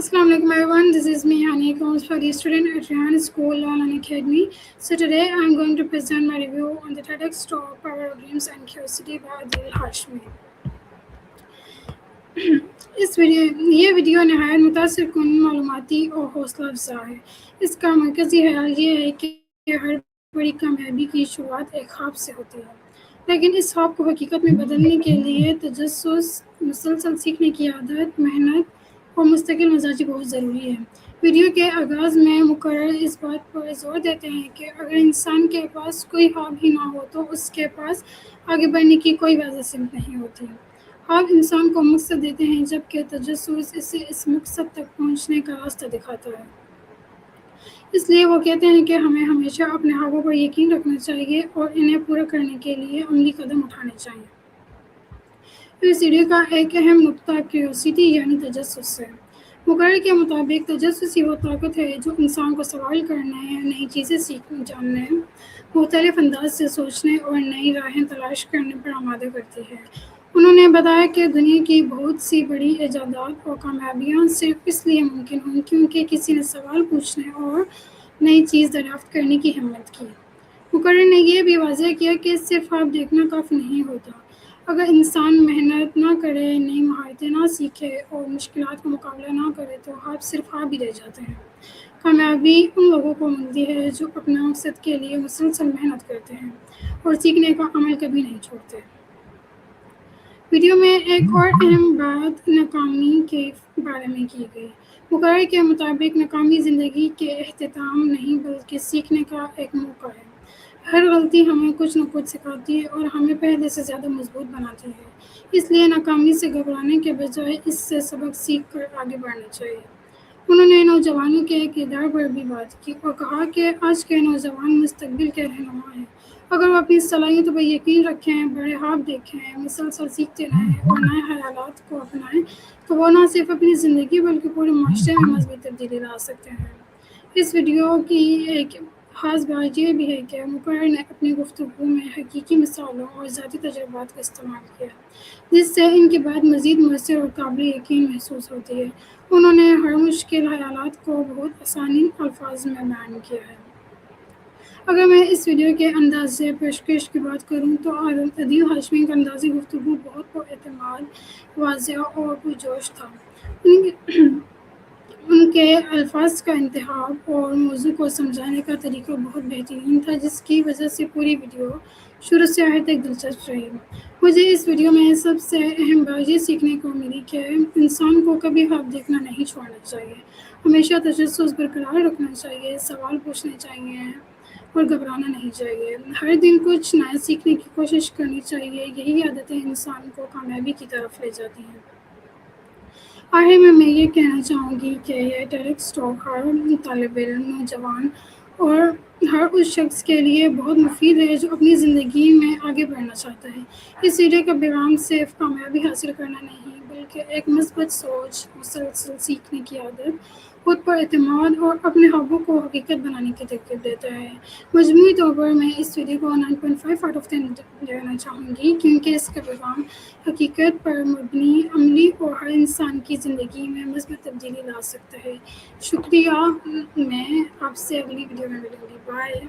Assalamu alaikum everyone, this is me Hani, comes for the student at Rehan School Online Academy. So today I am going to present my review on the TEDx talk Power of Dreams and Curiosity by Adil Hashmi. ये video नहायत मुतासिर कुन मालूमाती और हौसला अफजा है। इसका मरकज़ी ख्याल ये है कि हर बड़ी कामयाबी की शुरुआत एक ख्वाब से होती है, लेकिन इस ख्वाब को हकीकत में बदलने के लिए तजस्सुस, मुसलसल सीखने की आदत, मेहनत और मुस्तकिल मिजाजी बहुत ज़रूरी है। वीडियो के आगाज़ में मुकर्रर इस बात पर जोर देते हैं कि अगर इंसान के पास कोई ख्वाब ही ना हो तो उसके पास आगे बढ़ने की कोई वजह सिमत नहीं होती। ख्वाब इंसान को मकसद देते हैं, जबकि तजस्सुस इसे इस मकसद तक पहुंचने का रास्ता दिखाता है। इसलिए वो कहते हैं कि हमें हमेशा अपने ख्वाबों पर यकीन रखना चाहिए और इन्हें पूरा करने के लिए अमली कदम उठाने चाहिए। इस वीडियो का एक अहम नुक्ता क्यूरियोसिटी यानी तजस्सुस है। मुकर्रर के मुताबिक तजस्सुस ही वो ताकत है जो इंसान को सवाल करने, नई चीज़ें सीखने, जानने, मुख्तलिफ अंदाज से सोचने और नई राहें तलाश करने पर आमादा करती है। उन्होंने बताया कि दुनिया की बहुत सी बड़ी इजादात और कामयाबियाँ सिर्फ इसलिए मुमकिन हुई क्योंकि किसी ने सवाल पूछने और नई चीज़ दरियाफ्त करने की हिम्मत की। मुकर्रर ने यह भी वाज़ह किया कि सिर्फ ख्वाब देखना काफ़ी नहीं होता। अगर इंसान मेहनत ना करे, नई महारतें ना सीखे और मुश्किलात का मुकाबला ना करे तो ख्वाब सिर्फ ख्वाब ही रह जाते हैं। कामयाबी उन लोगों को मिलती है जो अपने मकसद के लिए मुसलसल मेहनत करते हैं और सीखने का अमल कभी नहीं छोड़ते। वीडियो में एक और अहम बात नाकामी के बारे में की गई। मुकर्रर के मुताबिक नाकामी ज़िंदगी के इख्तिताम नहीं बल्कि सीखने का एक मौका है। हर गलती हमें कुछ न कुछ सिखाती है और हमें पहले से ज़्यादा मजबूत बनाती है। इसलिए नाकामी से घबराने के बजाय इससे सबक सीख कर आगे बढ़ना चाहिए। उन्होंने नौजवानों के किरदार पर भी बात की और कहा कि आज के नौजवान मुस्तकबिल के रहनुमा हैं। अगर वो अपनी सलाहियतों पर यकीन रखें, बड़े ख्वाब देखें, मुसलसल सीखते रहें और नए ख्यालात को अपनाएं तो वो न सिर्फ अपनी ज़िंदगी बल्कि पूरे माशरे में मज़बूत तब्दीली ला सकते हैं। इस वीडियो की एक ख़ास बात यह भी है कि मुकर्रर ने अपनी गुफ्तगू में हकीकी मिसालों और ज़ाती तजुर्बात का इस्तेमाल किया, जिससे इनकी बात मज़ीद मुअस्सर और काबिल यकीन महसूस होती है। उन्होंने हर मुश्किल ख़यालात को बहुत आसानी अल्फाज में बयान किया है। अगर मैं इस वीडियो के अंदाज़े पेशकश की बात करूँ तो अदील हाशमी का अंदाज़े गुफ्तगू बहुत पुरएतमाद, वाज़ेह और पुरजोश था। उनके अल्फाज का इंतखाब और मौज़ू को समझाने का तरीका बहुत बेहतरीन था, जिसकी वजह से पूरी वीडियो शुरू से आखिर तक दिलचस्प रही। मुझे इस वीडियो में सबसे अहम बात ये सीखने को मिली कि इंसान को कभी ख्वाब देखना नहीं छोड़ना चाहिए, हमेशा तजस्सुस बरकरार रखना चाहिए, सवाल पूछने चाहिए और घबराना नहीं चाहिए। हर दिन कुछ नया सीखने की कोशिश करनी चाहिए। यही आदतें इंसान को कामयाबी की तरफ ले जाती हैं। आखिर में मैं ये कहना चाहूँगी कि यह TEDx टॉक हर तालिब इल्म, नौजवान और हर उस शख्स के लिए बहुत मुफीद है जो अपनी ज़िंदगी में आगे बढ़ना चाहता है। इस वीडियो का पैगाम सिर्फ कामयाबी हासिल करना नहीं बल्कि एक मस्बत सोच, मुसलसल सीखने की आदत, खुद पर एतमाद और अपने ख्वाबों को हकीकत बनाने की तरकीब देता है। मजमूई तौर पर मैं इस वीडियो को 9.5 आउट ऑफ 10 देना चाहूँगी क्योंकि इसका पैगाम हकीकत पर मबनी, अमली और हर इंसान की ज़िंदगी में मस्बत तब्दीली ला सकता है। शुक्रिया। मैं आपसे अगली वीडियो में मिलूँगी। बाय।